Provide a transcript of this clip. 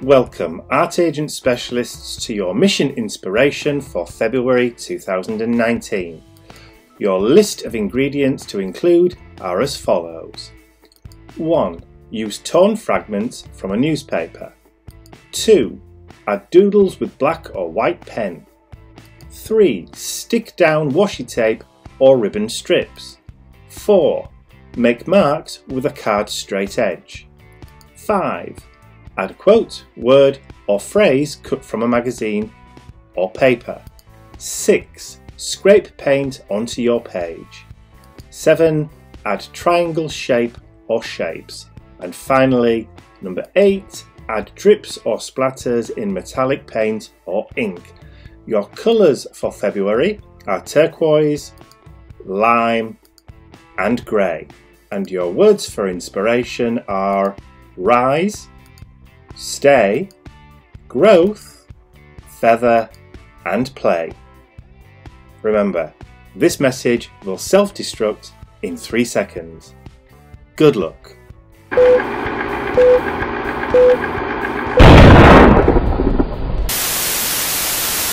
Welcome, Art Agent Specialists, to your mission inspiration for February 2019. Your list of ingredients to include are as follows. 1. Use torn fragments from a newspaper. 2. Add doodles with black or white pen. 3. Stick down washi tape or ribbon strips. 4. Make marks with a card straight edge. 5. Add a quote, word or phrase cut from a magazine or paper. 6. Scrape paint onto your page. 7. Add triangle shape or shapes. And finally, number 8. Add drips or splatters in metallic paint or ink. Your colours for February are turquoise, lime and grey. And your words for inspiration are rise, stay, growth, feather and play. Remember, this message will self-destruct in 3 seconds. Good luck.